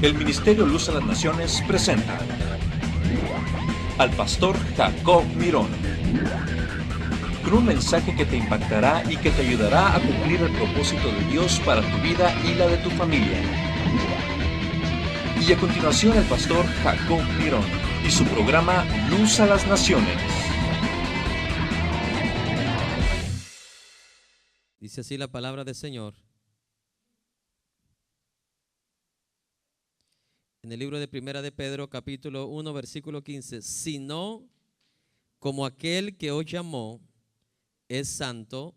El Ministerio Luz a las Naciones presenta al pastor Jacob Mirón, con un mensaje que te impactará y que te ayudará a cumplir el propósito de Dios para tu vida y la de tu familia. Y a continuación el pastor Jacob Mirón y su programa Luz a las Naciones. Dice así la palabra del Señor. En el libro de Primera de Pedro, capítulo 1, versículo 15. Sino como aquel que os llamó es santo,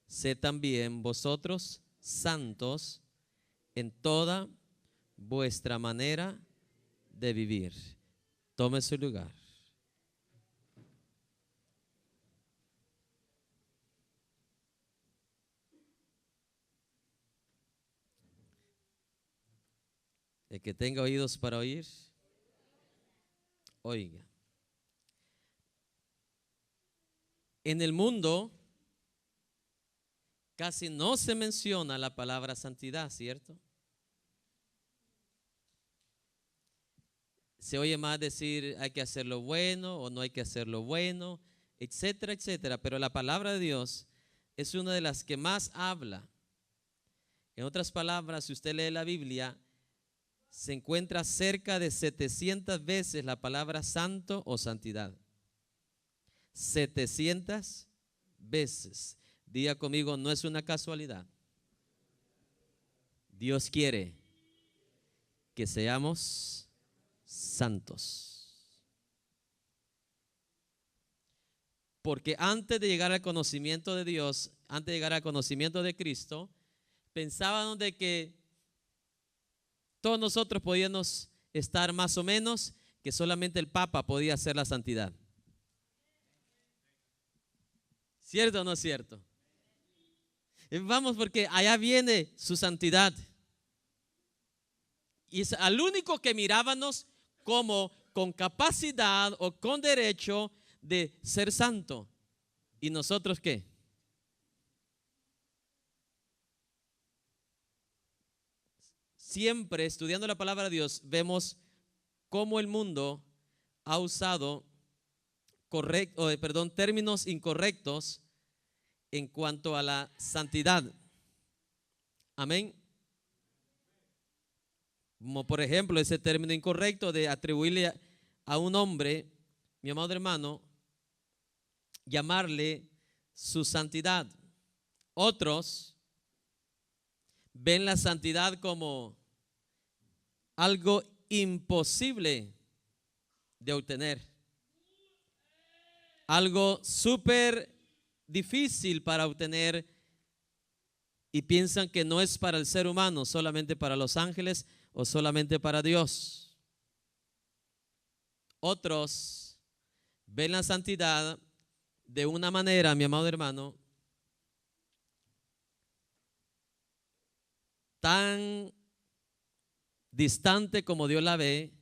sed también vosotros santos en toda vuestra manera de vivir. Tome su lugar. El que tenga oídos para oír, oiga. En el mundo casi no se menciona la palabra santidad, ¿cierto? Se oye más decir hay que hacer lo bueno o no hay que hacer lo bueno, etcétera, etcétera. Pero la palabra de Dios es una de las que más habla. En otras palabras, si usted lee la Biblia, se encuentra cerca de 700 veces la palabra santo o santidad. 700 veces. Diga conmigo, no es una casualidad. Dios quiere que seamos santos. Porque antes de llegar al conocimiento de Dios, antes de llegar al conocimiento de Cristo, pensábamos de que todos nosotros podíamos estar más o menos, que solamente el Papa podía hacer la santidad. ¿Cierto o no es cierto? Vamos, porque allá viene su santidad. Y es al único que mirábamos como con capacidad o con derecho de ser santo. ¿Y nosotros qué? Siempre estudiando la palabra de Dios vemos cómo el mundo ha usado términos incorrectos en cuanto a la santidad. Amén. Como por ejemplo ese término incorrecto de atribuirle a un hombre, mi amado hermano, llamarle su santidad. Otros ven la santidad como algo imposible de obtener, algo súper difícil para obtener, y piensan que no es para el ser humano, solamente para los ángeles o solamente para Dios. Otros ven la santidad de una manera, mi amado hermano, tan distante como Dios la ve,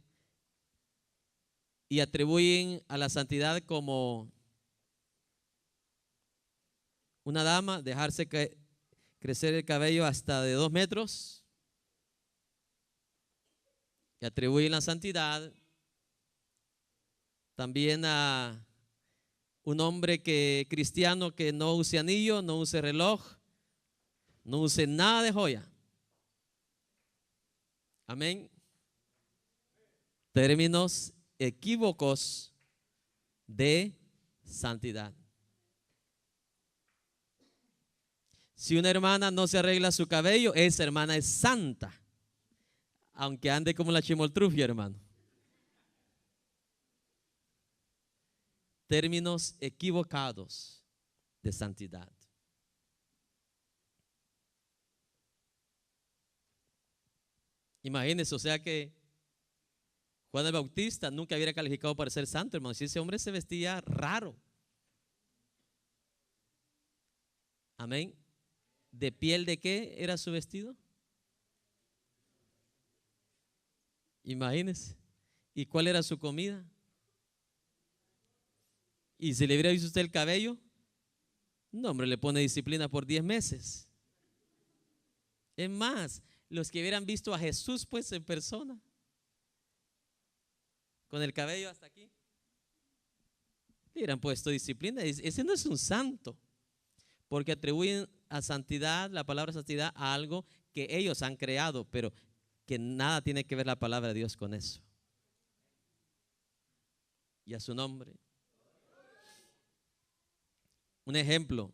y atribuyen a la santidad como una dama, dejarse crecer el cabello hasta de 2 metros, y atribuyen la santidad también a un hombre cristiano que no use anillo, no use reloj, no use nada de joya. Amén. Términos equívocos de santidad. Si una hermana no se arregla su cabello, esa hermana es santa, aunque ande como la chimoltrufia, hermano. Términos equivocados de santidad. Imagínense, o sea que Juan el Bautista nunca hubiera calificado para ser santo, hermano. Si ese hombre se vestía raro. Amén. ¿De piel de qué era su vestido? Imagínense. ¿Y cuál era su comida? ¿Y si le hubiera visto usted el cabello? No, hombre, le pone disciplina por 10 meses. Es más, los que hubieran visto a Jesús pues en persona, con el cabello hasta aquí, le hubieran puesto disciplina. Ese no es un santo, porque atribuyen a santidad, la palabra santidad, a algo que ellos han creado, pero que nada tiene que ver la palabra de Dios con eso. Y a su nombre. Un ejemplo: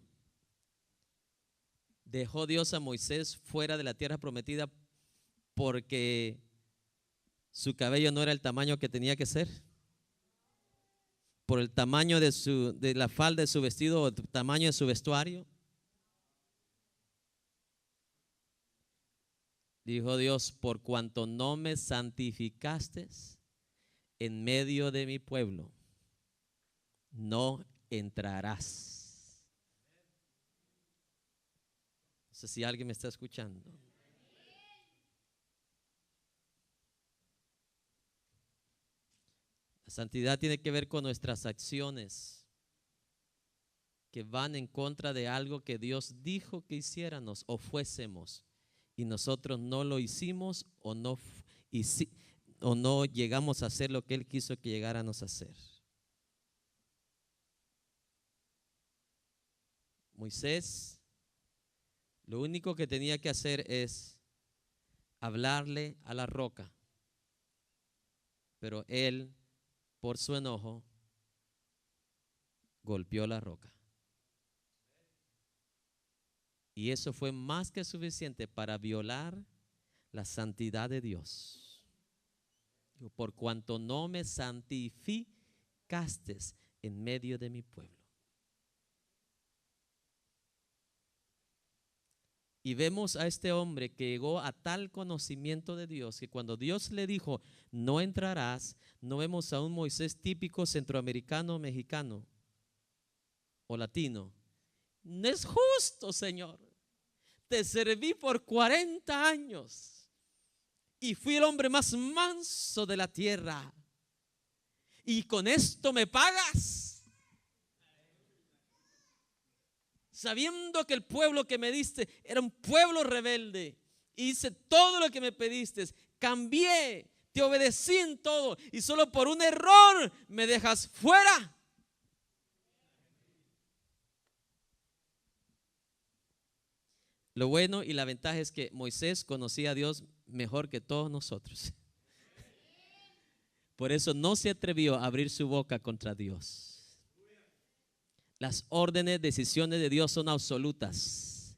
dejó Dios a Moisés fuera de la tierra prometida porque su cabello no era el tamaño que tenía que ser, por el tamaño de la falda de su vestido o el tamaño de su vestuario. Dijo Dios: por cuanto no me santificaste en medio de mi pueblo, no entrarás. No sé si alguien me está escuchando. La santidad tiene que ver con nuestras acciones que van en contra de algo que Dios dijo que hiciéramos o fuésemos, y nosotros no lo hicimos o no llegamos a hacer lo que Él quiso que llegáramos a hacer. Moisés lo único que tenía que hacer es hablarle a la roca, pero él, por su enojo, golpeó la roca. Y eso fue más que suficiente para violar la santidad de Dios. Por cuanto no me santificaste en medio de mi pueblo. Y vemos a este hombre que llegó a tal conocimiento de Dios que cuando Dios le dijo: no entrarás, no vemos a un Moisés típico centroamericano, mexicano o latino. No es justo, Señor. Te serví por 40 años y fui el hombre más manso de la tierra. ¿Y con esto me pagas? Sabiendo que el pueblo que me diste era un pueblo rebelde, hice todo lo que me pediste, cambié, te obedecí en todo, y solo por un error me dejas fuera. Lo bueno y la ventaja es que Moisés conocía a Dios mejor que todos nosotros. Por eso no se atrevió a abrir su boca contra Dios. Las órdenes, decisiones de Dios son absolutas,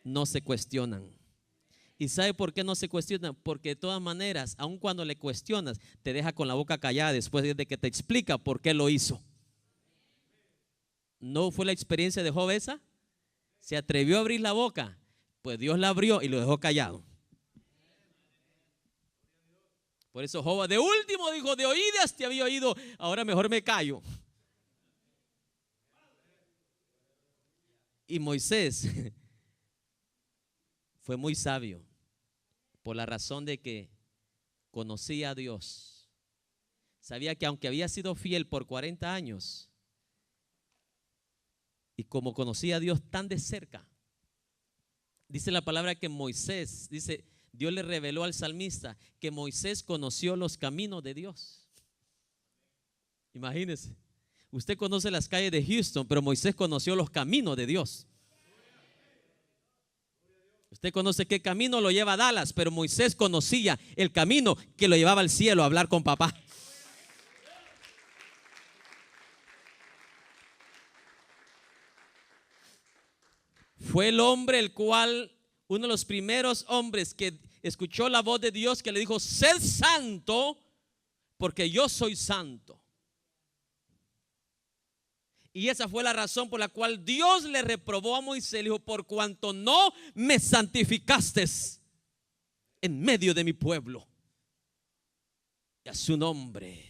no se cuestionan. ¿Y sabe por qué no se cuestionan? Porque de todas maneras, aun cuando le cuestionas, te deja con la boca callada después de que te explica por qué lo hizo. ¿No fue la experiencia de Job esa? Se atrevió a abrir la boca, pues Dios la abrió y lo dejó callado. Por eso Job de último dijo: de oídas te había oído, ahora mejor me callo. Y Moisés fue muy sabio por la razón de que conocía a Dios. Sabía que aunque había sido fiel por 40 años, y como conocía a Dios tan de cerca, dice la palabra que Moisés, dice, Dios le reveló al salmista que Moisés conoció los caminos de Dios. Imagínese, usted conoce las calles de Houston, pero Moisés conoció los caminos de Dios. Usted conoce qué camino lo lleva a Dallas, pero Moisés conocía el camino que lo llevaba al cielo a hablar con papá. Fue el hombre el cual, uno de los primeros hombres que escuchó la voz de Dios, que le dijo: sed santo porque yo soy santo. Y esa fue la razón por la cual Dios le reprobó a Moisés. Le dijo: por cuanto no me santificaste en medio de mi pueblo. Y a su nombre.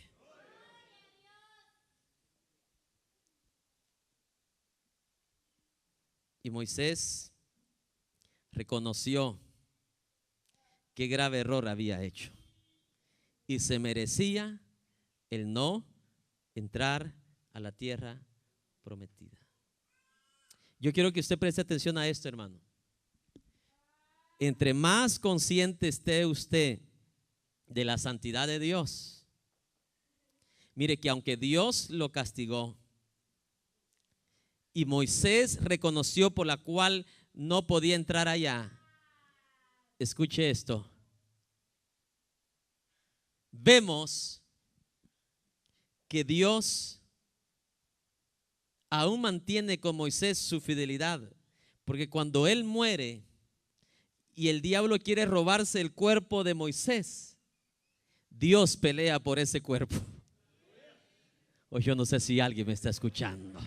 Y Moisés reconoció qué grave error había hecho y se merecía el no entrar a la tierra prometida. Yo quiero que usted preste atención a esto, hermano. Entre más consciente esté usted de la santidad de Dios, mire que aunque Dios lo castigó y Moisés reconoció por la cual no podía entrar allá, escuche esto, vemos que Dios aún mantiene con Moisés su fidelidad, porque cuando él muere y el diablo quiere robarse el cuerpo de Moisés, Dios pelea por ese cuerpo. O yo no sé si alguien me está escuchando.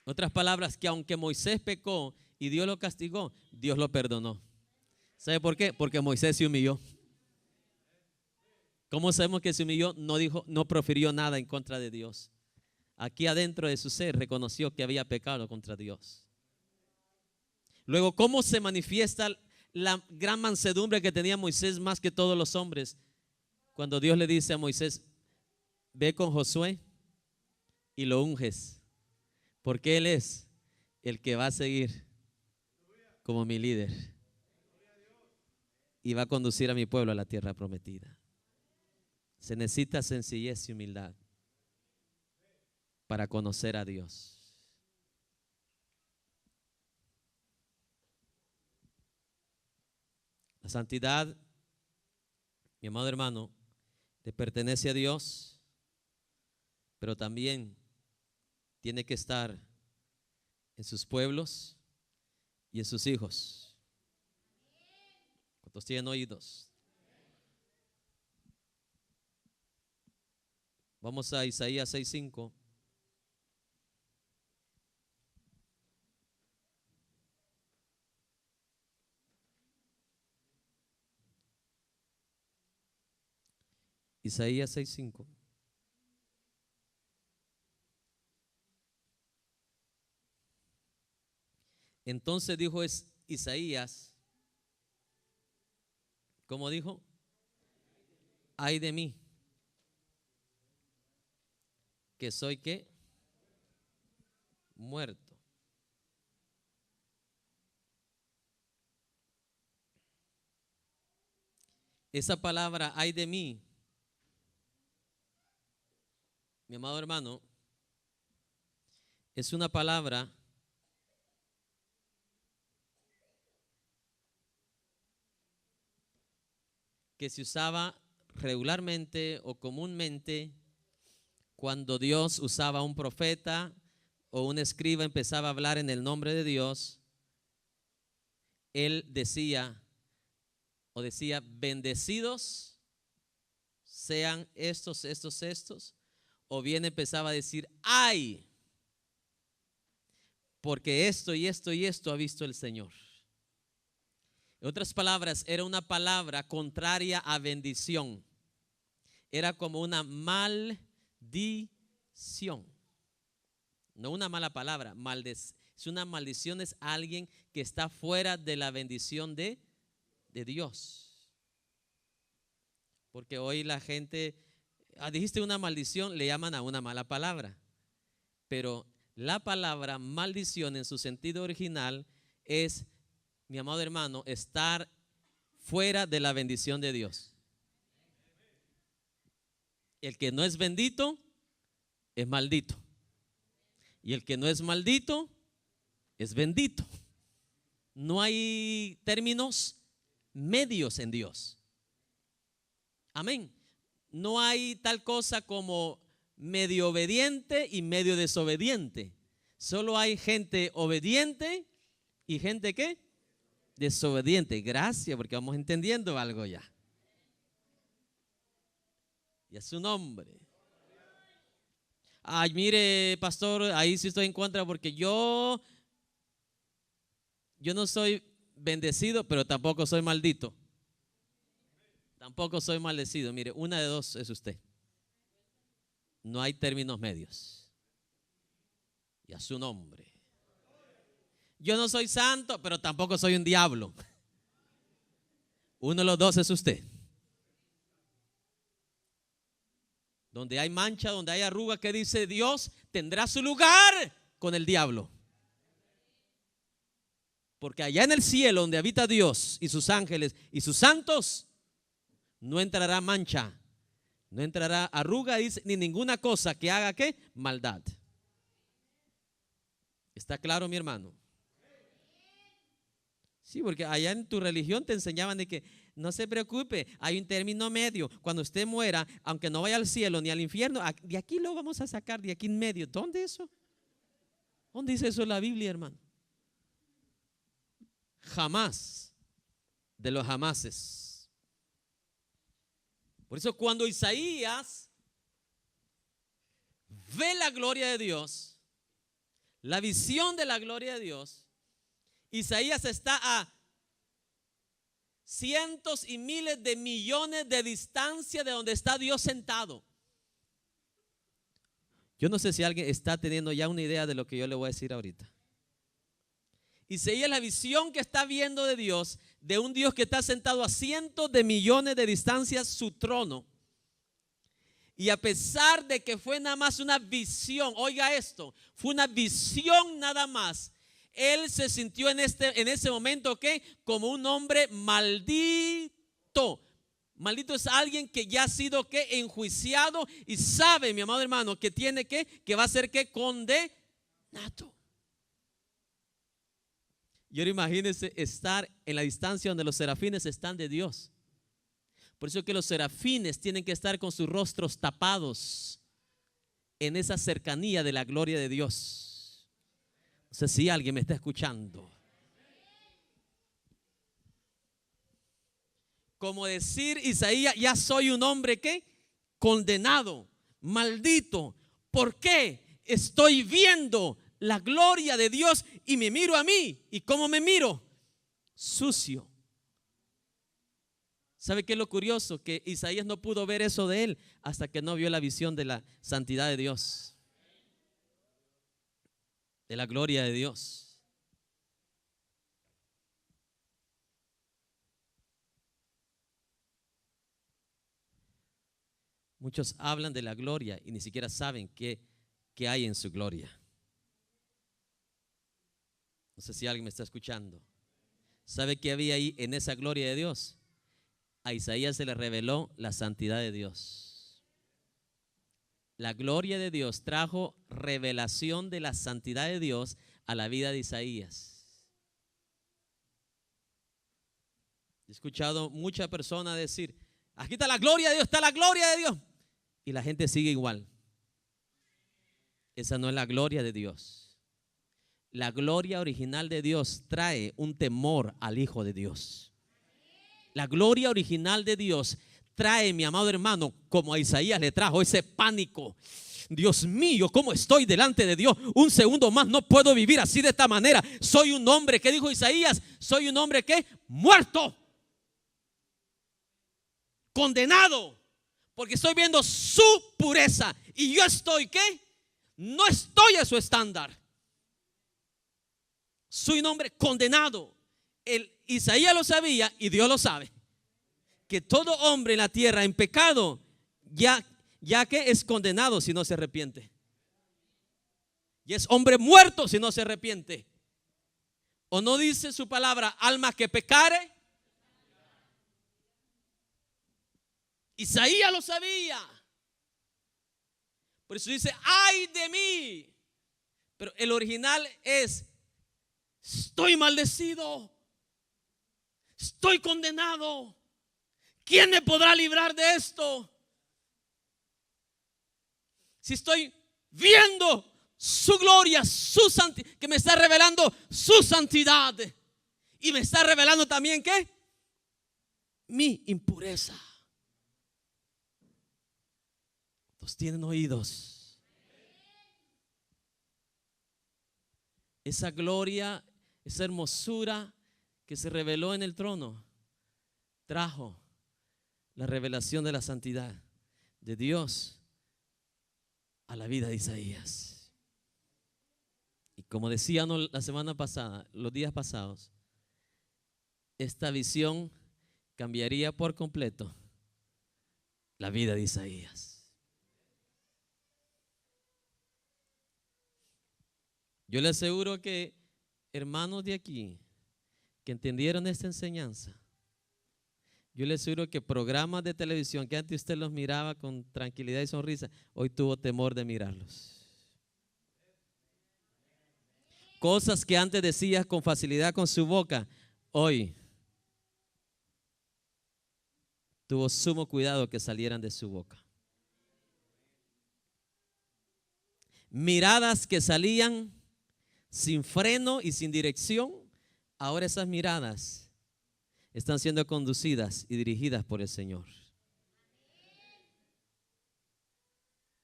Otras palabras, que aunque Moisés pecó y Dios lo castigó, Dios lo perdonó. ¿Sabe por qué? Porque Moisés se humilló. ¿Cómo sabemos que se humilló? No dijo, no profirió nada en contra de Dios. Aquí adentro de su ser reconoció que había pecado contra Dios. Luego, ¿cómo se manifiesta la gran mansedumbre que tenía Moisés más que todos los hombres? Cuando Dios le dice a Moisés, ve con Josué y lo unges, porque él es el que va a seguir como mi líder y va a conducir a mi pueblo a la tierra prometida. Se necesita sencillez y humildad para conocer a Dios. La santidad, mi amado hermano, le pertenece a Dios, pero también tiene que estar en sus pueblos y en sus hijos. ¿Cuántos tienen oídos? Vamos a Isaías 6:5. Isaías 6:5. Entonces dijo Isaías, ¿cómo dijo? Ay de mí, que soy ¿qué? Muerto. Esa palabra ay de mí, mi amado hermano, es una palabra que se usaba regularmente o comúnmente cuando Dios usaba a un profeta o un escriba, empezaba a hablar en el nombre de Dios. Él decía bendecidos sean estos, o bien empezaba a decir ay, porque esto y esto y esto ha visto el Señor. En otras palabras, era una palabra contraria a bendición. Era como una maldición. No una mala palabra, es una maldición, es alguien que está fuera de la bendición de Dios. Porque hoy la gente, dijiste una maldición, le llaman a una mala palabra. Pero la palabra maldición en su sentido original es, mi amado hermano, estar fuera de la bendición de Dios. El que no es bendito es maldito. Y el que no es maldito es bendito. No hay términos medios en Dios. Amén. No hay tal cosa como medio obediente y medio desobediente. Solo hay gente obediente y gente ¿qué? Desobediente. Gracias, porque vamos entendiendo algo ya. Y a su nombre. Ay, mire, pastor, ahí sí estoy en contra porque yo no soy bendecido, pero tampoco soy maldito. Tampoco soy maldecido. Mire, una de dos es usted. No hay términos medios. Y a su nombre. Yo no soy santo, pero tampoco soy un diablo. Uno de los dos es usted. Donde hay mancha, donde hay arruga, ¿qué dice Dios? Tendrá su lugar con el diablo. Porque allá en el cielo donde habita Dios y sus ángeles y sus santos, no entrará mancha, no entrará arruga, dice, ni ninguna cosa que haga ¿qué? Maldad. ¿Está claro, mi hermano? Sí, porque allá en tu religión te enseñaban de que no se preocupe, hay un término medio. Cuando usted muera, aunque no vaya al cielo ni al infierno, de aquí lo vamos a sacar, de aquí en medio. ¿Dónde eso? ¿Dónde dice eso en la Biblia, hermano? Jamás, de los jamases. Por eso cuando Isaías ve la gloria de Dios, la visión de la gloria de Dios, Isaías está a cientos y miles de millones de distancia de donde está Dios sentado. Yo no sé si alguien está teniendo ya una idea de lo que yo le voy a decir ahorita. Isaías, la visión que está viendo de Dios, de un Dios que está sentado a cientos de millones de distancia, su trono. Y a pesar de que fue nada más una visión, oiga esto, fue una visión nada más. Él se sintió en ese momento ¿qué? Como un hombre maldito. Maldito es alguien que ya ha sido ¿qué? Enjuiciado y sabe, mi amado hermano, que tiene que va a ser ¿qué? Condenado. Y ahora imagínense estar en la distancia donde los serafines están de Dios. Por eso que los serafines tienen que estar con sus rostros tapados en esa cercanía de la gloria de Dios. No sé si alguien me está escuchando. Como decir Isaías, ya soy un hombre ¿qué? Condenado, maldito. ¿Por qué? Estoy viendo la gloria de Dios y me miro a mí. ¿Y cómo me miro? Sucio. ¿Sabe qué es lo curioso? Que Isaías no pudo ver eso de él hasta que no vio la visión de la santidad de Dios, de la gloria de Dios. Muchos hablan de la gloria y ni siquiera saben qué hay en su gloria. No sé si alguien me está escuchando. ¿Sabe qué había ahí en esa gloria de Dios? A Isaías se le reveló la santidad de Dios. La gloria de Dios trajo revelación de la santidad de Dios a la vida de Isaías. He escuchado muchas personas decir, aquí está la gloria de Dios, está la gloria de Dios. Y la gente sigue igual. Esa no es la gloria de Dios. La gloria original de Dios trae un temor al Hijo de Dios. La gloria original de Dios trae, mi amado hermano, como a Isaías le trajo ese pánico. Dios mío, ¿cómo estoy delante de Dios? Un segundo más no puedo vivir así de esta manera. Soy un hombre, ¿qué dijo Isaías? Soy un hombre ¿qué? Muerto. Condenado. Porque estoy viendo su pureza. Y yo estoy ¿qué? No estoy a su estándar. Soy un hombre condenado. Isaías lo sabía y Dios lo sabe, que todo hombre en la tierra en pecado ya que es condenado si no se arrepiente, y es hombre muerto si no se arrepiente. ¿O no dice su palabra, alma que pecare? Isaías lo sabía. Por eso dice, ay de mí. Pero el original es, estoy maldecido, estoy condenado. ¿Quién me podrá librar de esto? Si estoy viendo su gloria, su santidad, que me está revelando su santidad, y me está revelando también ¿qué? Mi impureza. Los tienen oídos. Esa gloria, esa hermosura que se reveló en el trono trajo la revelación de la santidad de Dios a la vida de Isaías. Y como decíamos la semana pasada, los días pasados, esta visión cambiaría por completo la vida de Isaías. Yo le aseguro que hermanos de aquí que entendieron esta enseñanza, yo le aseguro que programas de televisión que antes usted los miraba con tranquilidad y sonrisa, hoy tuvo temor de mirarlos. Cosas que antes decías con facilidad con su boca, hoy tuvo sumo cuidado que salieran de su boca. Miradas que salían sin freno y sin dirección, ahora esas miradas están siendo conducidas y dirigidas por el Señor.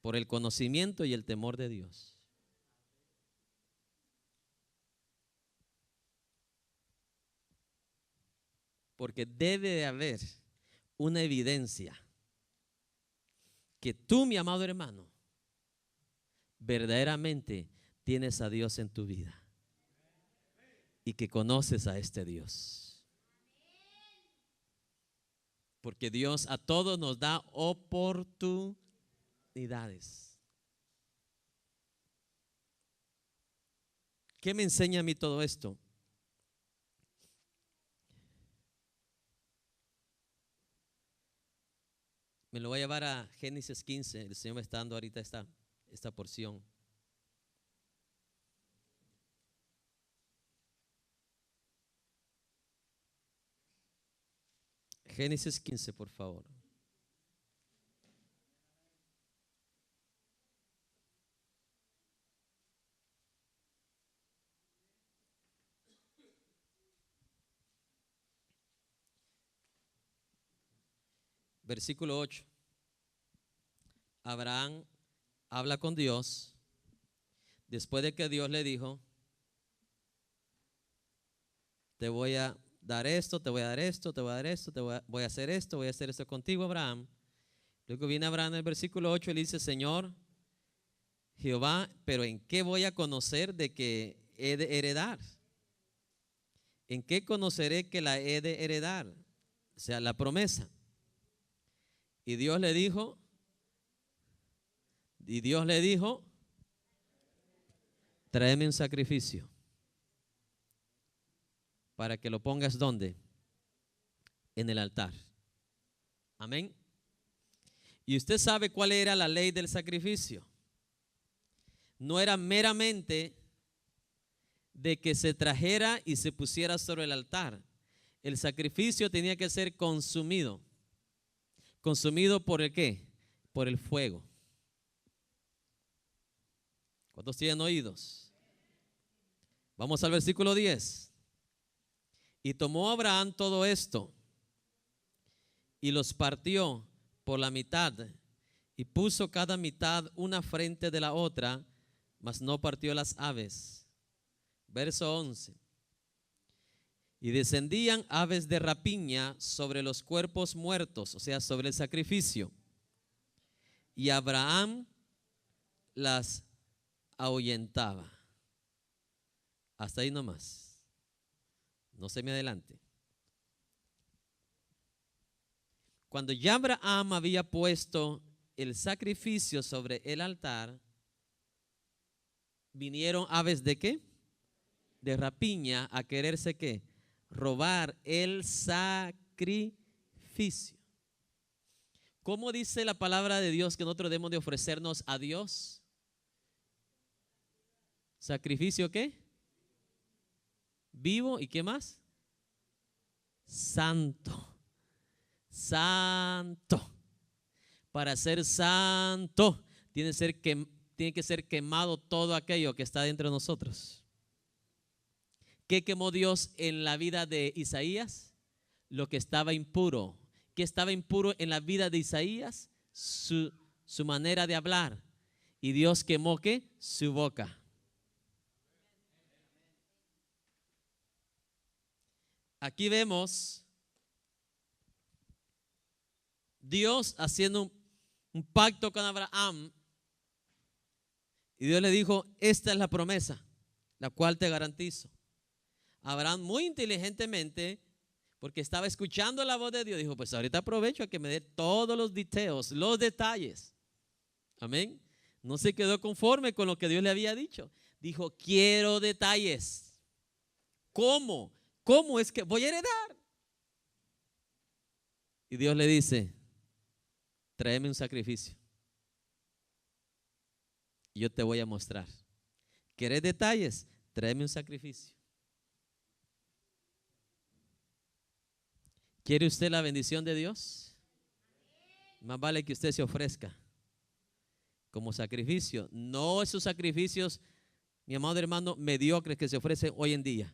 Por el conocimiento y el temor de Dios. Porque debe de haber una evidencia que tú, mi amado hermano, verdaderamente tienes a Dios en tu vida y que conoces a este Dios. Porque Dios a todos nos da oportunidades. ¿Qué me enseña a mí todo esto? Me lo voy a llevar a Génesis 15. El Señor me está dando ahorita esta porción. Génesis 15, por favor. Versículo 8. Abraham habla con Dios después de que Dios le dijo: te voy a dar esto, te voy a dar esto, te voy a dar esto, voy a hacer esto contigo, Abraham. Luego viene Abraham en el versículo 8 y le dice: Señor Jehová, pero ¿en qué voy a conocer de que he de heredar? ¿En qué conoceré que la he de heredar? O sea, la promesa. Y Dios le dijo, tráeme un sacrificio para que lo pongas ¿dónde? En el altar. Amén. Y usted sabe cuál era la ley del sacrificio. No era meramente de que se trajera y se pusiera sobre el altar. El sacrificio tenía que ser consumido. ¿Consumido por el qué? Por el fuego. ¿Cuántos tienen oídos? Vamos al versículo 10. Y tomó Abraham todo esto y los partió por la mitad y puso cada mitad una frente de la otra, mas no partió las aves. Verso 11. Y descendían aves de rapiña sobre los cuerpos muertos, o sea, sobre el sacrificio. Y Abraham las ahuyentaba. Hasta ahí nomás. No se me adelante. Cuando ya Abraham había puesto el sacrificio sobre el altar, vinieron aves de ¿qué? De rapiña a quererse ¿qué? Robar el sacrificio. ¿Cómo dice la palabra de Dios que nosotros debemos de ofrecernos a Dios? ¿Sacrificio qué? Vivo y ¿qué más? Santo. Santo. Para ser santo tiene que ser quemado todo aquello que está dentro de nosotros. ¿Qué quemó Dios en la vida de Isaías? Lo que estaba impuro. ¿Qué estaba impuro en la vida de Isaías? Su manera de hablar. Y Dios quemó ¿qué? Su boca. Aquí vemos Dios haciendo un pacto con Abraham. Y Dios le dijo: esta es la promesa, la cual te garantizo. Abraham muy inteligentemente, porque estaba escuchando la voz de Dios, dijo: pues ahorita aprovecho a que me dé todos los detalles, los detalles. Amén. No se quedó conforme con lo que Dios le había dicho. Dijo, quiero detalles. ¿Cómo? ¿Cómo es que voy a heredar? Y Dios le dice, tráeme un sacrificio. Y yo te voy a mostrar. ¿Quieres detalles? Tráeme un sacrificio. ¿Quiere usted la bendición de Dios? Más vale que usted se ofrezca como sacrificio. No esos sacrificios, mi amado hermano, mediocres que se ofrecen hoy en día.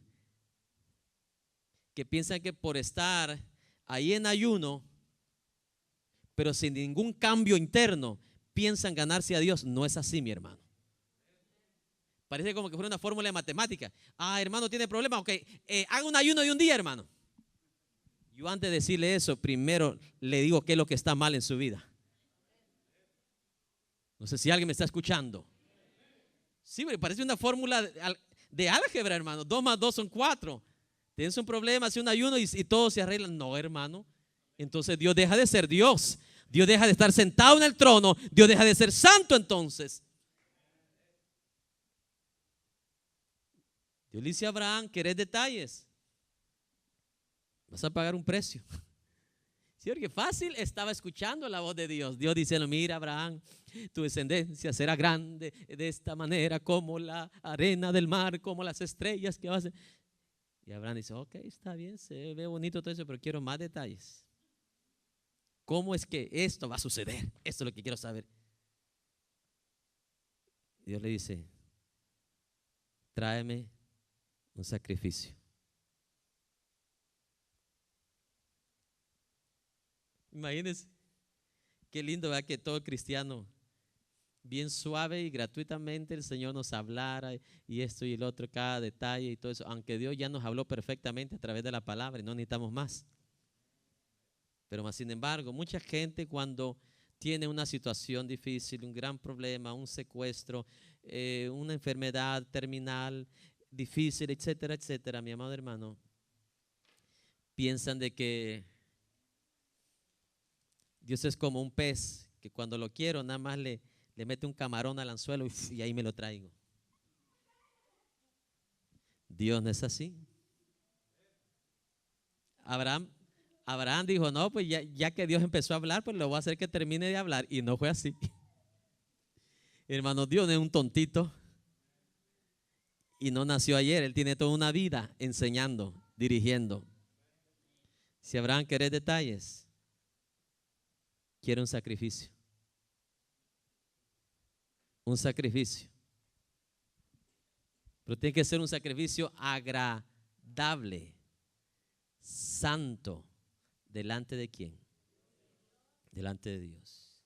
Que piensan que por estar ahí en ayuno, pero sin ningún cambio interno, piensan ganarse a Dios. No es así, mi hermano. Parece como que fuera una fórmula de matemática. Ah, hermano, tiene problemas. Ok, haga un ayuno de un día, hermano. Yo antes de decirle eso, primero le digo qué es lo que está mal en su vida. No sé si alguien me está escuchando. Sí, me parece una fórmula de álgebra, hermano. 2 más 2 son 4. Tienes un problema, hace un ayuno y todo se arregla. No, hermano. Entonces Dios deja de ser Dios. Dios deja de estar sentado en el trono. Dios deja de ser santo entonces. Dios le dice a Abraham, ¿querés detalles? Vas a pagar un precio. Sí, porque fácil estaba escuchando la voz de Dios. Dios diciendo, mira Abraham, tu descendencia será grande de esta manera como la arena del mar, como las estrellas que vas a... Y Abraham dice, ok, está bien, se ve bonito todo eso, pero quiero más detalles. ¿Cómo es que esto va a suceder? Esto es lo que quiero saber. Dios le dice, tráeme un sacrificio. Imagínense, qué lindo, ¿verdad? Que todo cristiano, bien suave y gratuitamente el Señor nos hablara y esto y el otro, cada detalle y todo eso. Aunque Dios ya nos habló perfectamente a través de la palabra y no necesitamos más. Pero más sin embargo, mucha gente cuando tiene una situación difícil, un gran problema, un secuestro, una enfermedad terminal, difícil, etcétera, etcétera, mi amado hermano, piensan de que Dios es como un pez que cuando lo quiero nada más le mete un camarón al anzuelo y ahí me lo traigo. Dios no es así. Abraham dijo, no, pues ya que Dios empezó a hablar, pues lo voy a hacer que termine de hablar. Y no fue así. Hermano, Dios no es un tontito. Y no nació ayer, Él tiene toda una vida enseñando, dirigiendo. Si Abraham quiere detalles, quiere un sacrificio. Un sacrificio. Pero tiene que ser un sacrificio agradable, santo. ¿Delante de quién? Delante de Dios.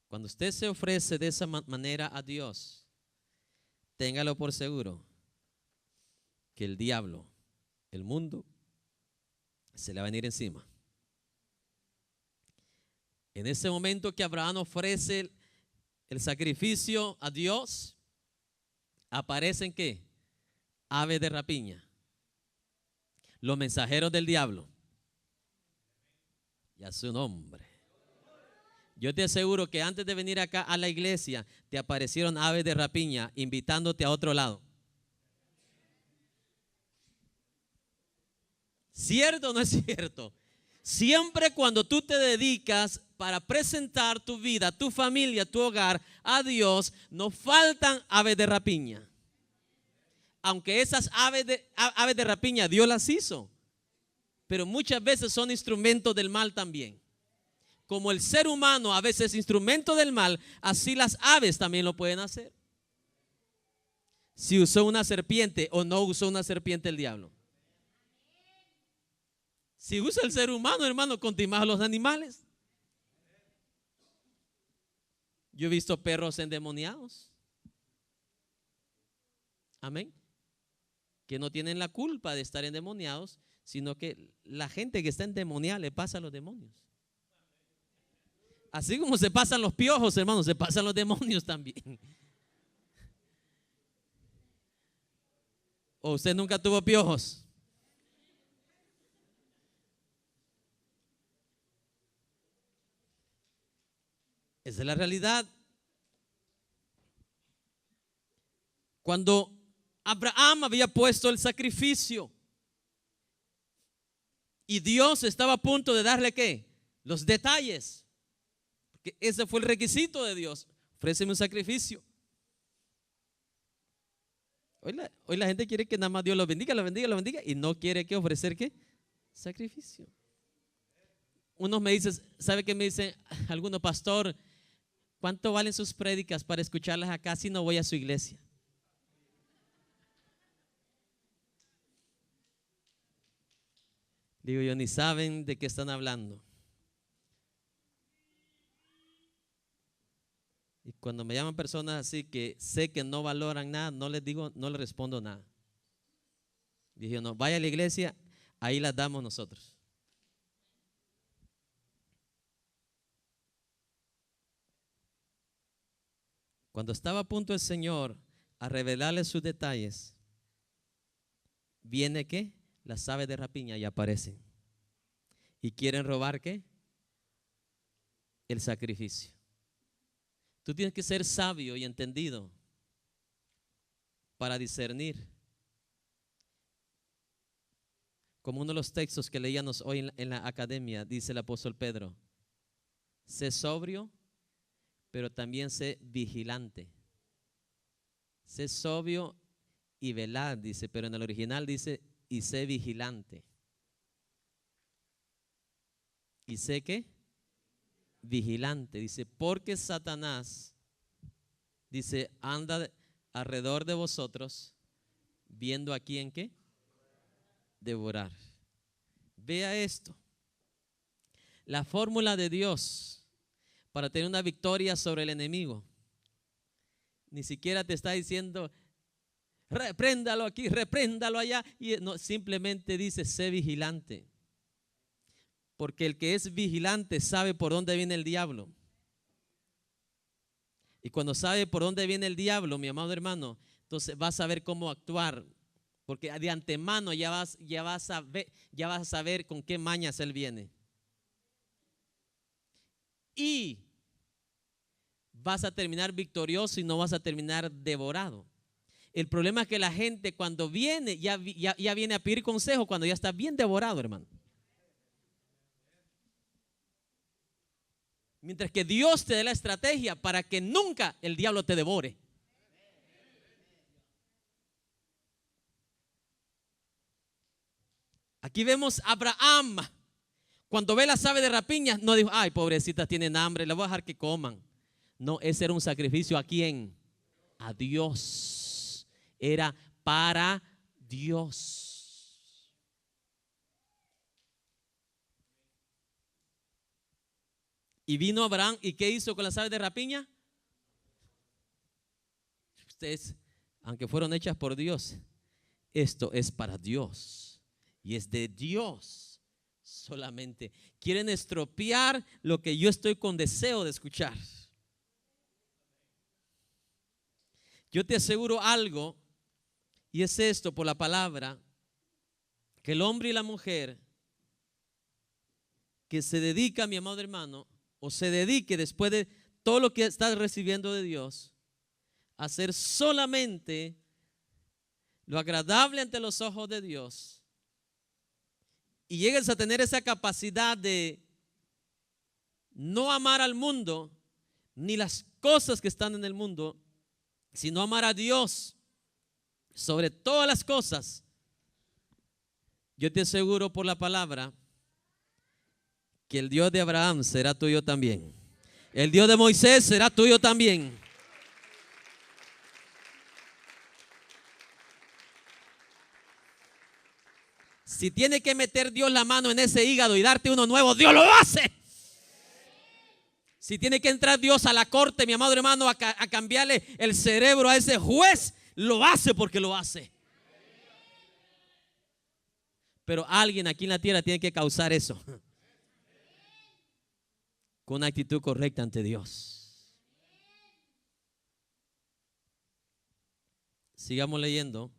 Cuando usted se ofrece de esa manera a Dios, téngalo por seguro que el diablo, el mundo, se le va a venir encima. En ese momento que Abraham ofrece el sacrificio a Dios, aparecen ¿qué? Aves de rapiña, los mensajeros del diablo. Y a su nombre. Yo te aseguro que antes de venir acá a la iglesia, te aparecieron aves de rapiña invitándote a otro lado. ¿Cierto o no es cierto? Siempre cuando tú te dedicas para presentar tu vida, tu familia, tu hogar a Dios, no faltan aves de rapiña. Aunque esas aves de rapiña Dios las hizo, pero muchas veces son instrumentos del mal también. Como el ser humano a veces es instrumento del mal, así las aves también lo pueden hacer. Si usó una serpiente o no usó una serpiente el diablo. Si usa el ser humano, hermano, continúa los animales. Yo he visto perros endemoniados. Amén. Que no tienen la culpa de estar endemoniados, sino que la gente que está endemoniada le pasa a los demonios. Así como se pasan los piojos, hermanos, se pasan los demonios también. ¿O usted nunca tuvo piojos? Esa es la realidad. Cuando Abraham había puesto el sacrificio y Dios estaba a punto de darle ¿qué? Los detalles. Porque ese fue el requisito de Dios. Ofréceme un sacrificio. Hoy la gente quiere que nada más Dios lo bendiga, lo bendiga, lo bendiga y no quiere que ofrecer ¿qué? Sacrificio. Unos me dicen, ¿sabe qué me dicen? Algunos, pastor, ¿cuánto valen sus prédicas para escucharlas acá si no voy a su iglesia? Digo yo, ni saben de qué están hablando. Y cuando me llaman personas así que sé que no valoran nada, no les digo, no les respondo nada. Dije, no, vaya a la iglesia, ahí las damos nosotros. Cuando estaba a punto el Señor a revelarle sus detalles, viene ¿qué? Las aves de rapiña y aparecen. ¿Y quieren robar qué? El sacrificio. Tú tienes que ser sabio y entendido para discernir. Como uno de los textos que leíamos hoy en la academia, dice el apóstol Pedro, sé sobrio, pero también sé vigilante. Sé sobrio y velad, dice, pero en el original dice, y sé vigilante. ¿Y sé qué? Vigilante, dice, porque Satanás, dice, anda alrededor de vosotros, viendo a quién qué? Devorar. Vea esto. La fórmula de Dios para tener una victoria sobre el enemigo, ni siquiera te está diciendo, repréndalo aquí, repréndalo allá. Y no, simplemente dice, sé vigilante. Porque el que es vigilante sabe por dónde viene el diablo. Y cuando sabe por dónde viene el diablo, mi amado hermano, entonces vas a saber cómo actuar. Porque de antemano ya vas a saber con qué mañas él viene. Y vas a terminar victorioso y no vas a terminar devorado. El problema es que la gente cuando viene, ya viene a pedir consejo cuando ya está bien devorado, hermano. Mientras que Dios te dé la estrategia para que nunca el diablo te devore. Aquí vemos a Abraham. Cuando ve las aves de rapiña, no dijo, ay, pobrecitas, tienen hambre, les voy a dejar que coman. No, ese era un sacrificio ¿a quién? A Dios. Era para Dios. Y vino Abraham, ¿y qué hizo con las aves de rapiña? Ustedes, aunque fueron hechas por Dios, esto es para Dios. Y es de Dios solamente. Quieren estropear lo que yo estoy con deseo de escuchar. Yo te aseguro algo, y es esto por la palabra, que el hombre y la mujer que se dedica, mi amado hermano, o se dedique después de todo lo que estás recibiendo de Dios, a hacer solamente lo agradable ante los ojos de Dios, y llegues a tener esa capacidad de no amar al mundo, ni las cosas que están en el mundo, sino amar a Dios sobre todas las cosas. Yo te aseguro por la palabra que el Dios de Abraham será tuyo también. El Dios de Moisés será tuyo también. Si tiene que meter Dios la mano en ese hígado y darte uno nuevo, Dios lo hace. Si tiene que entrar Dios a la corte, mi amado hermano, a cambiarle el cerebro a ese juez, lo hace porque lo hace. Pero alguien aquí en la tierra tiene que causar eso con una actitud correcta ante Dios. Sigamos leyendo.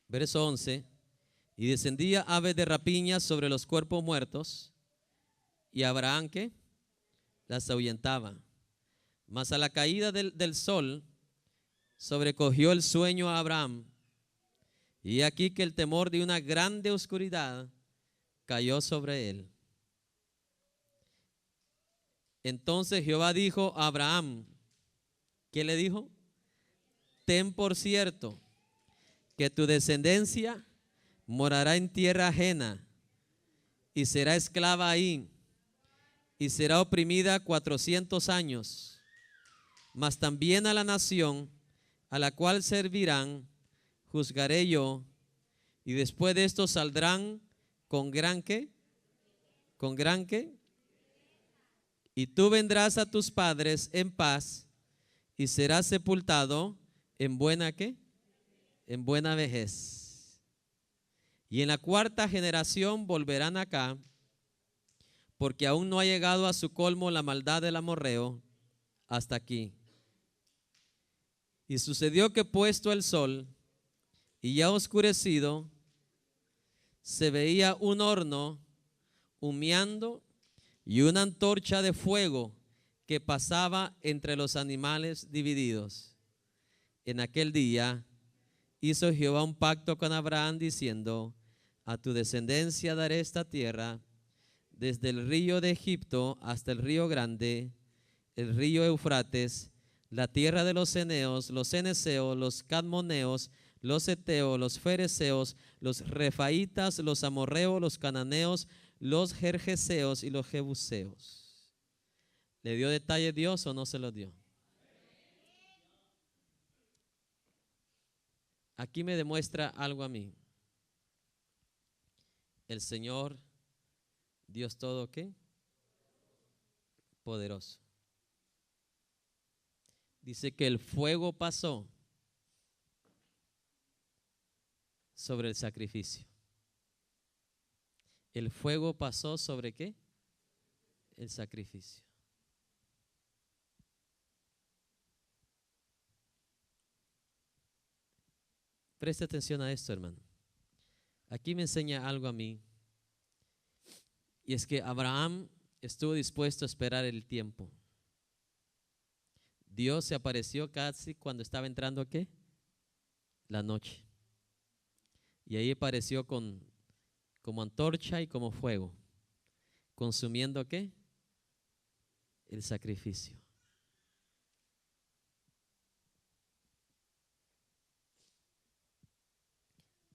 Verso 11. Y descendía aves de rapiña sobre los cuerpos muertos, y Abraham ¿qué? Las ahuyentaba. Mas a la caída del sol sobrecogió el sueño a Abraham, y aquí que el temor de una grande oscuridad cayó sobre él. Entonces Jehová dijo a Abraham, ¿qué le dijo? Ten por cierto que tu descendencia morará en tierra ajena y será esclava ahí y será oprimida 400 años. Mas también a la nación a la cual servirán juzgaré yo, y después de esto saldrán con gran ¿qué? Con gran ¿qué? Y tú vendrás a tus padres en paz y serás sepultado en buena ¿qué? En buena vejez. Y en la cuarta generación volverán acá, porque aún no ha llegado a su colmo la maldad del amorreo hasta aquí. Y sucedió que puesto el sol y ya oscurecido, se veía un horno humeando y una antorcha de fuego que pasaba entre los animales divididos. En aquel día hizo Jehová un pacto con Abraham diciendo, a tu descendencia daré esta tierra, desde el río de Egipto hasta el río grande, el río Eufrates, la tierra de los ceneos, los ceneseos, los cadmoneos, los heteos, los fereceos, los refaitas, los amorreos, los cananeos, los jerjeseos y los jebuseos. ¿Le dio detalle Dios o no se lo dio? Aquí me demuestra algo a mí. El Señor, Dios todo, ¿qué? Poderoso. Dice que el fuego pasó sobre el sacrificio. El fuego pasó sobre ¿qué? El sacrificio. Preste atención a esto, hermano. Aquí me enseña algo a mí. Y es que Abraham estuvo dispuesto a esperar el tiempo. Dios se apareció casi cuando estaba entrando ¿a qué? La noche. Y ahí apareció como antorcha y como fuego, consumiendo ¿qué? El sacrificio.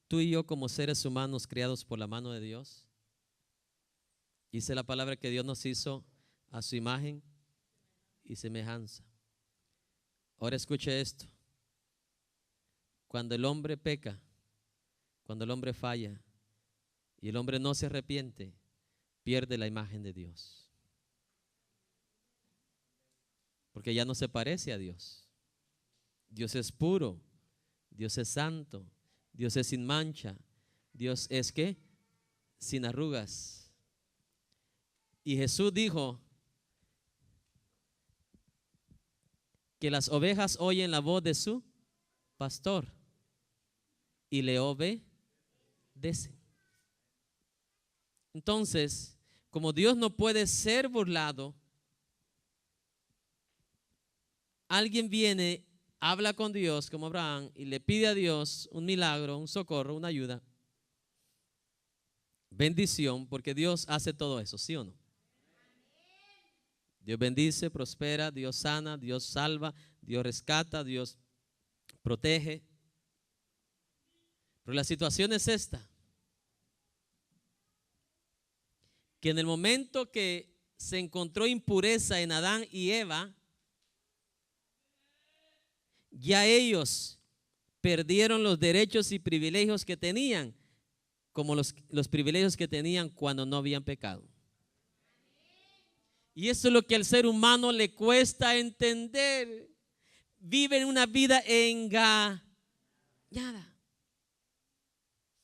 Tú y yo como seres humanos creados por la mano de Dios, dice la palabra que Dios nos hizo a su imagen y semejanza. Ahora escuche esto. Cuando el hombre peca, cuando el hombre falla y el hombre no se arrepiente, pierde la imagen de Dios. Porque ya no se parece a Dios. Dios es puro, Dios es santo, Dios es sin mancha, Dios es ¿qué? Sin arrugas. Y Jesús dijo que las ovejas oyen la voz de su pastor y le obedecen. Entonces, como Dios no puede ser burlado, alguien viene, habla con Dios como Abraham y le pide a Dios un milagro, un socorro, una ayuda, bendición, porque Dios hace todo eso, ¿sí o no? Dios bendice, prospera, Dios sana, Dios salva, Dios rescata, Dios protege. Pero la situación es esta, que en el momento que se encontró impureza en Adán y Eva, ya ellos perdieron los derechos y privilegios que tenían, como los privilegios que tenían cuando no habían pecado. Y eso es lo que al ser humano le cuesta entender. Viven una vida engañada.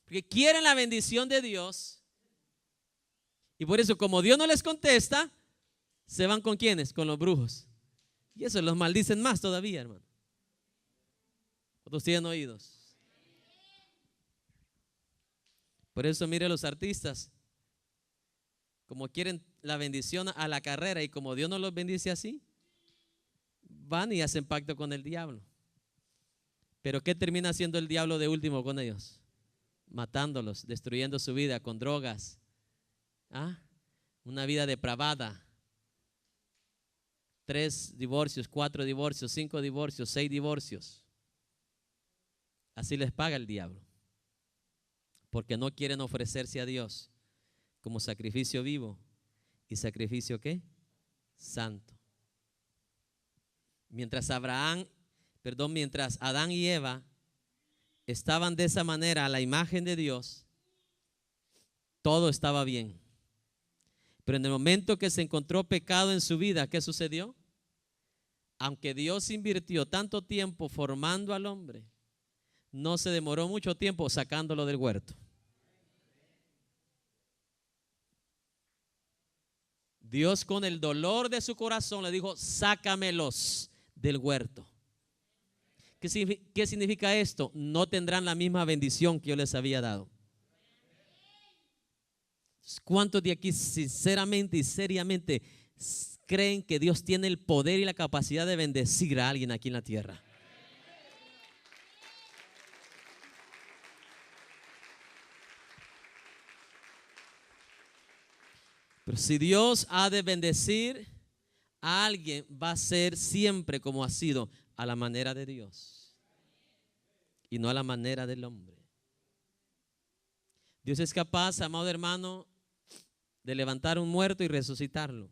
Porque quieren la bendición de Dios. Y por eso, como Dios no les contesta, se van con ¿quiénes? Con los brujos. Y eso los maldicen más todavía, hermano. ¿Cuántos tienen oídos? Por eso mire a los artistas, como quieren la bendición a la carrera, y como Dios no los bendice así, van y hacen pacto con el diablo. Pero ¿qué termina haciendo el diablo de último con ellos? Matándolos, destruyendo su vida con drogas. Una vida depravada. 3 divorcios, 4 divorcios, 5 divorcios, 6 divorcios. Así les paga el diablo. Porque no quieren ofrecerse a Dios como sacrificio vivo. ¿Y sacrificio qué? Santo. Mientras Adán y Eva estaban de esa manera a la imagen de Dios, todo estaba bien. Pero en el momento que se encontró pecado en su vida, ¿qué sucedió? Aunque Dios invirtió tanto tiempo formando al hombre, no se demoró mucho tiempo sacándolo del huerto. Dios, con el dolor de su corazón, le dijo: sácamelos del huerto. ¿Qué significa esto? No tendrán la misma bendición que yo les había dado. ¿Cuántos de aquí sinceramente y seriamente creen que Dios tiene el poder y la capacidad de bendecir a alguien aquí en la tierra? Pero si Dios ha de bendecir a alguien, va a ser siempre como ha sido, a la manera de Dios y no a la manera del hombre. Dios es capaz, amado hermano, de levantar un muerto y resucitarlo.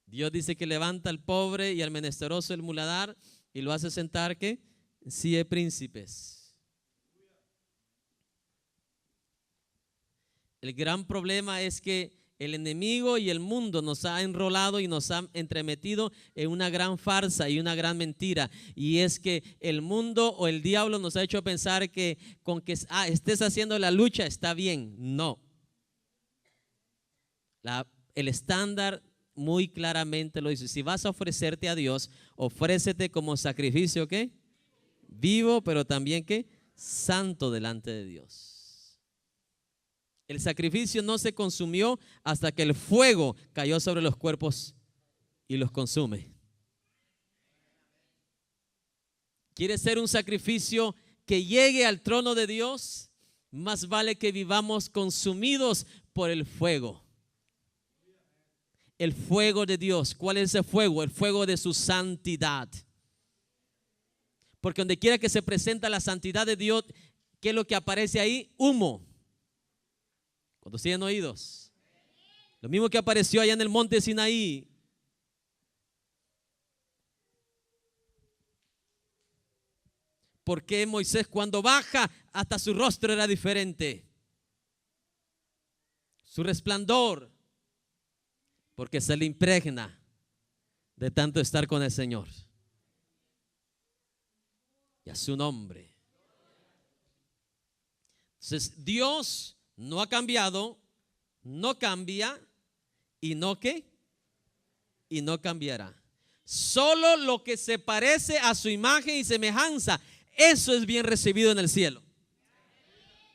Dios dice que levanta al pobre y al menesteroso el muladar y lo hace sentar, ¿qué? En silla de príncipes. El gran problema es que el enemigo y el mundo nos ha enrolado y nos ha entremetido en una gran farsa y una gran mentira. Y es que el mundo o el diablo nos ha hecho pensar que con que estés haciendo la lucha está bien. No. El estándar muy claramente lo dice: si vas a ofrecerte a Dios, ofrécete como sacrificio, ¿qué? Vivo, pero también, ¿qué? Santo delante de Dios. El sacrificio no se consumió hasta que el fuego cayó sobre los cuerpos y los consume. ¿Quieres ser un sacrificio que llegue al trono de Dios? Más vale que vivamos consumidos por el fuego. El fuego de Dios. ¿Cuál es ese fuego? El fuego de su santidad. Porque donde quiera que se presenta la santidad de Dios, ¿qué es lo que aparece ahí? Humo. Cuando tienen oídos. Lo mismo que apareció allá en el monte Sinaí. Porque Moisés, cuando baja, hasta su rostro era diferente. Su resplandor. Porque se le impregna de tanto estar con el Señor. Y a su nombre. Entonces, Dios no ha cambiado, no cambia y no ¿qué? Y no cambiará. Solo lo que se parece a su imagen y semejanza, eso es bien recibido en el cielo.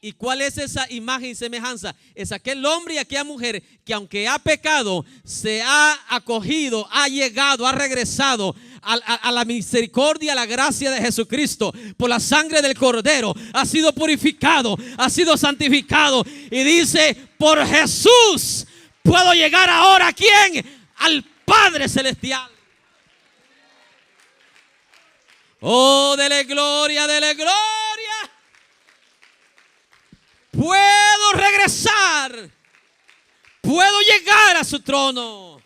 ¿Y cuál es esa imagen y semejanza? Es aquel hombre y aquella mujer que, aunque ha pecado, se ha acogido, ha llegado, ha regresado a la misericordia, a la gracia de Jesucristo por la sangre del Cordero. Ha sido purificado, ha sido santificado y dice: por Jesús puedo llegar ahora ¿a quién? Al Padre Celestial. Oh, dele gloria, dele gloria. Puedo regresar, puedo llegar a su trono.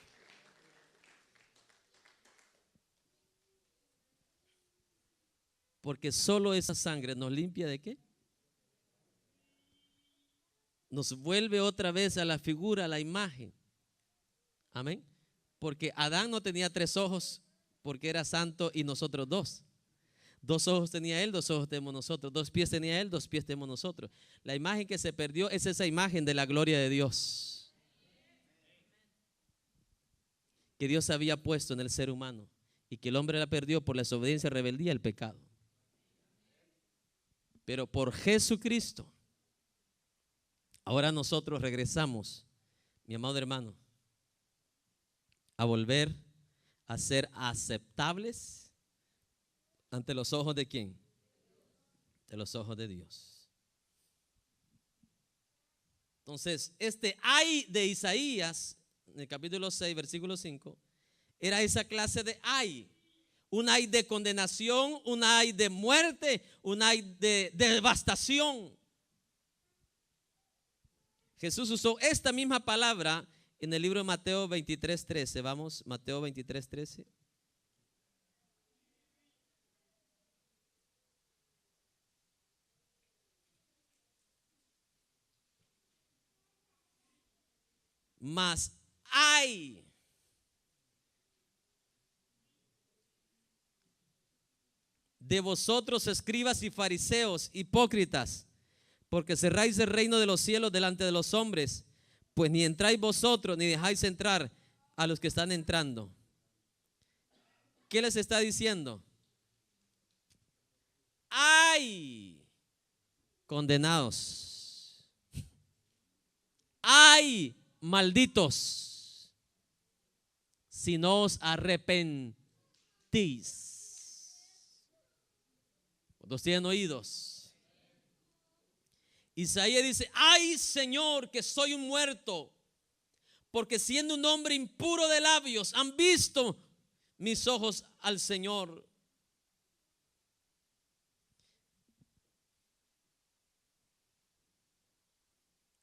Porque solo esa sangre nos limpia ¿de qué? Nos vuelve otra vez a la figura, a la imagen. Amén. Porque Adán no tenía 3 ojos porque era santo y nosotros 2. 2 ojos tenía él, 2 ojos tenemos nosotros. 2 pies tenía él, 2 pies tenemos nosotros. La imagen que se perdió es esa imagen de la gloria de Dios que Dios había puesto en el ser humano y que el hombre la perdió por la desobediencia, rebeldía, el pecado. Pero por Jesucristo, ahora nosotros regresamos, mi amado hermano, a volver a ser aceptables ante los ojos de ¿quién? De los ojos de Dios. Entonces, este ay de Isaías, en el capítulo 6, versículo 5, era esa clase de ay. Un ay de condenación, un ay de muerte, un ay de devastación. Jesús usó esta misma palabra en el libro de Mateo 23:13. Vamos, Mateo 23:13. Mas ay de vosotros, escribas y fariseos, hipócritas, porque cerráis el reino de los cielos delante de los hombres, pues ni entráis vosotros, ni dejáis entrar a los que están entrando. ¿Qué les está diciendo? ¡Ay! Condenados. ¡Ay! Malditos, si no os arrepentís. ¿Cuántos tienen oídos? Isaías dice: ay, Señor, que soy un muerto, porque siendo un hombre impuro de labios han visto mis ojos al Señor.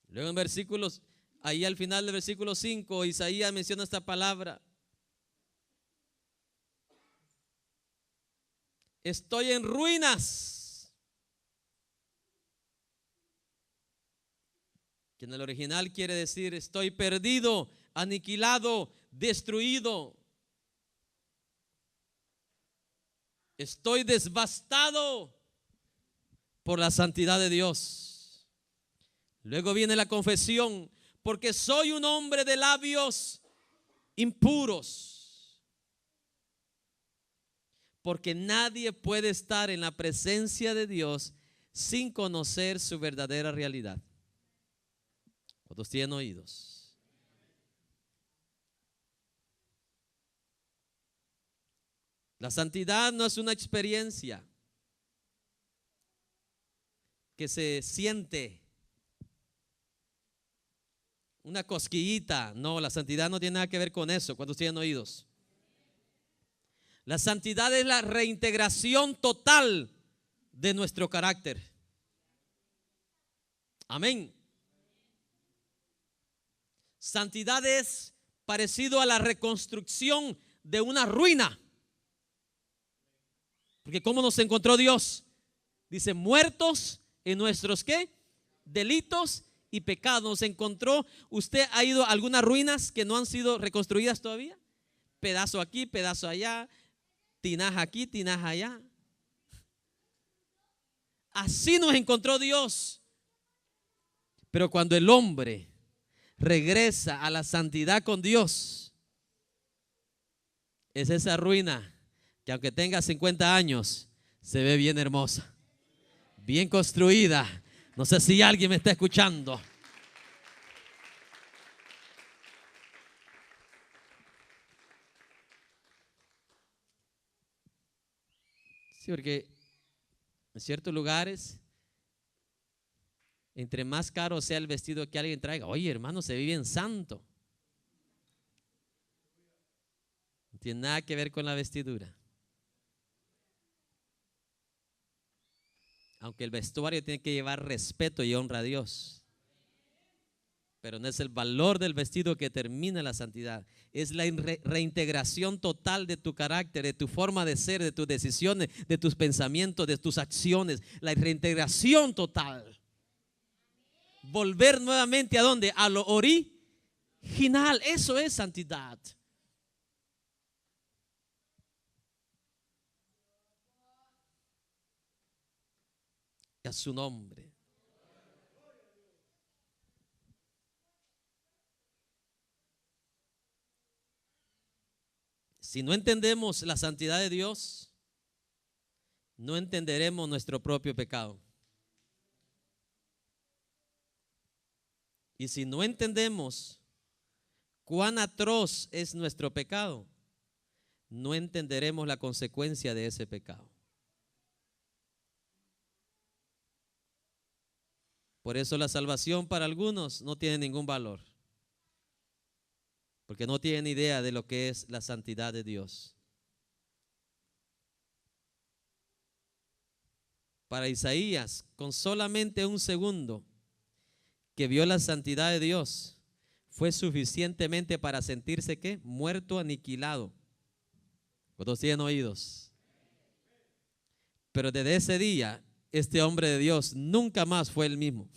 Luego en versículos, ahí al final del versículo 5, Isaías menciona esta palabra: estoy en ruinas. Que en el original quiere decir estoy perdido, aniquilado, destruido. Estoy devastado por la santidad de Dios. Luego viene la confesión: porque soy un hombre de labios impuros. Porque nadie puede estar en la presencia de Dios sin conocer su verdadera realidad. ¿Cuántos tienen oídos? La santidad no es una experiencia que se siente, una cosquillita. No, la santidad no tiene nada que ver con eso. ¿Cuántos tienen oídos? La santidad es la reintegración total de nuestro carácter. Amén. Santidad es parecido a la reconstrucción de una ruina. Porque ¿cómo nos encontró Dios? Dice: muertos en nuestros ¿qué? Delitos y pecados. Nos encontró. ¿Usted ha ido a algunas ruinas que no han sido reconstruidas todavía? Pedazo aquí, pedazo allá, tinaja aquí, tinaja allá. Así nos encontró Dios. Pero cuando el hombre regresa a la santidad con Dios, es esa ruina que aunque tenga 50 años se ve bien hermosa, bien construida. No sé si alguien me está escuchando. Sí, porque en ciertos lugares, entre más caro sea el vestido que alguien traiga, oye, hermano, se ve bien santo. No tiene nada que ver con la vestidura. Aunque el vestuario tiene que llevar respeto y honra a Dios, pero no es el valor del vestido que determina la santidad. Es la reintegración total de tu carácter, de tu forma de ser, de tus decisiones, de tus pensamientos, de tus acciones. La reintegración total. Volver nuevamente ¿a dónde? A lo original. Eso es santidad. Y a su nombre. Si no entendemos la santidad de Dios, no entenderemos nuestro propio pecado. Y si no entendemos cuán atroz es nuestro pecado, no entenderemos la consecuencia de ese pecado. Por eso la salvación para algunos no tiene ningún valor, porque no tienen idea de lo que es la santidad de Dios. Para Isaías, con solamente un segundo que vio la santidad de Dios, fue suficientemente para sentirse ¿qué? Muerto, aniquilado. ¿Cuántos tienen oídos? Pero desde ese día, este hombre de Dios nunca más fue el mismo.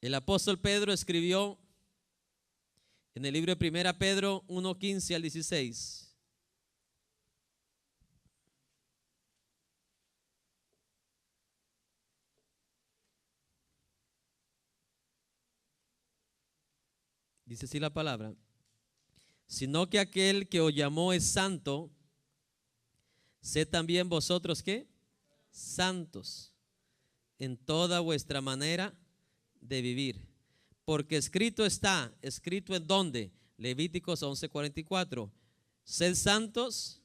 El apóstol Pedro escribió en el libro de 1 Pedro 1:15 al 16. Dice así la palabra: sino que aquel que os llamó es santo, sed también vosotros ¿qué? Santos en toda vuestra manera de vivir. Porque escrito está, ¿escrito en dónde? Levíticos 11:44. Sed santos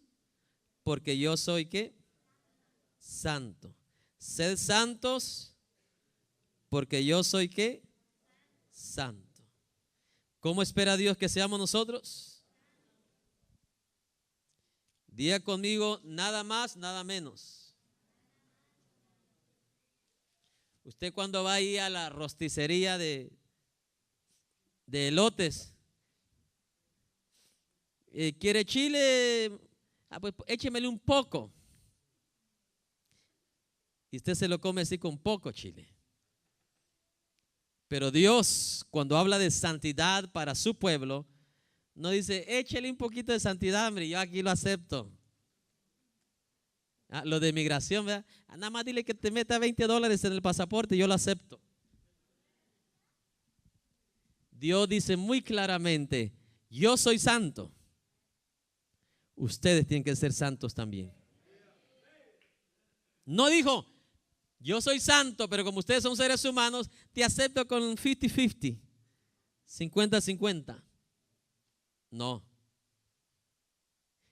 porque yo soy ¿qué? Santo. Sed santos porque yo soy ¿qué? Santo. ¿Cómo espera Dios que seamos nosotros? Diga conmigo, nada más, nada menos. Usted cuando va ahí a la rosticería de elotes, ¿quiere chile? Pues échemele un poco. Y usted se lo come así con poco chile. Pero Dios, cuando habla de santidad para su pueblo, no dice, échale un poquito de santidad, hombre, yo aquí lo acepto. Lo de migración, ¿verdad? Nada más dile que te meta $20 en el pasaporte y yo lo acepto. Dios dice muy claramente, yo soy santo. Ustedes tienen que ser santos también. No dijo, yo soy santo, pero como ustedes son seres humanos, te acepto con 50-50, 50-50. No.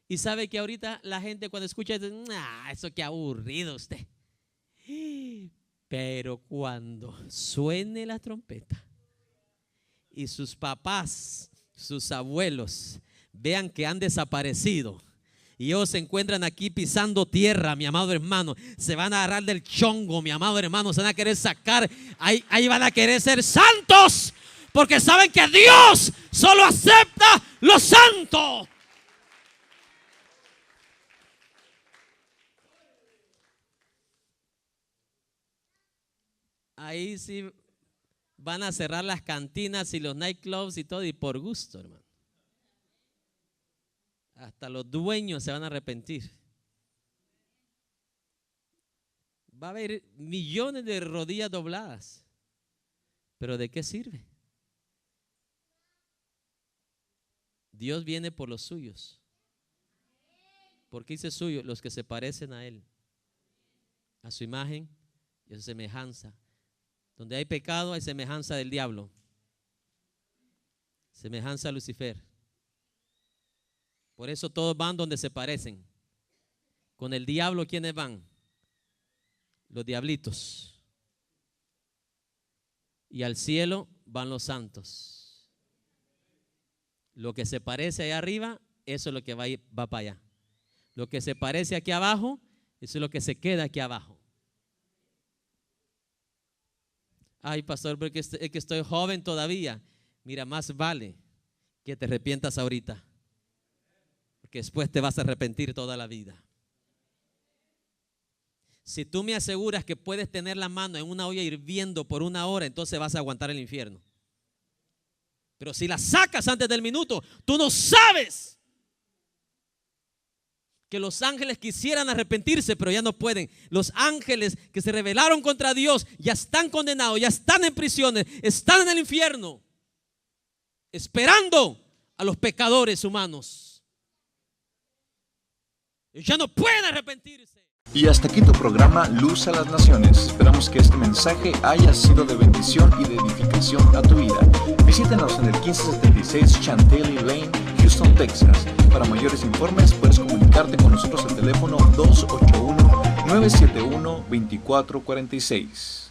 Y sabe que ahorita la gente cuando escucha, dice, eso qué aburrido usted. Pero cuando suene la trompeta y sus papás, sus abuelos vean que han desaparecido y ellos se encuentran aquí pisando tierra, mi amado hermano, se van a agarrar del chongo, mi amado hermano, se van a querer sacar, ahí van a querer ser santos, porque saben que Dios solo acepta lo santo. Ahí sí van a cerrar las cantinas y los nightclubs y todo, y por gusto, hermano. Hasta los dueños se van a arrepentir. Va a haber millones de rodillas dobladas. ¿Pero de qué sirve? Dios viene por los suyos. ¿Por qué dice suyo? Los que se parecen a Él, a su imagen y a su semejanza. Donde hay pecado hay semejanza del diablo, semejanza a Lucifer. Por eso todos van donde se parecen. Con el diablo, ¿quiénes van? Los diablitos. Y al cielo van los santos. Lo que se parece allá arriba, eso es lo que va para allá. Lo que se parece aquí abajo, eso es lo que se queda aquí abajo. Ay, pastor, porque es que estoy joven todavía. Mira, más vale que te arrepientas ahorita, porque después te vas a arrepentir toda la vida. Si tú me aseguras que puedes tener la mano en una olla hirviendo por 1 hora, entonces vas a aguantar el infierno. Pero si la sacas antes del minuto, tú no sabes que los ángeles quisieran arrepentirse, pero ya no pueden. Los ángeles que se rebelaron contra Dios ya están condenados, ya están en prisiones, están en el infierno, esperando a los pecadores humanos. Ellos ya no pueden arrepentirse. Y hasta aquí tu programa Luz a las Naciones. Esperamos que este mensaje haya sido de bendición y de edificación a tu vida. Visítenos en el 1576 Chantilly Lane, Houston, Texas. Para mayores informes puedes comunicarte con nosotros al teléfono 281-971-2446.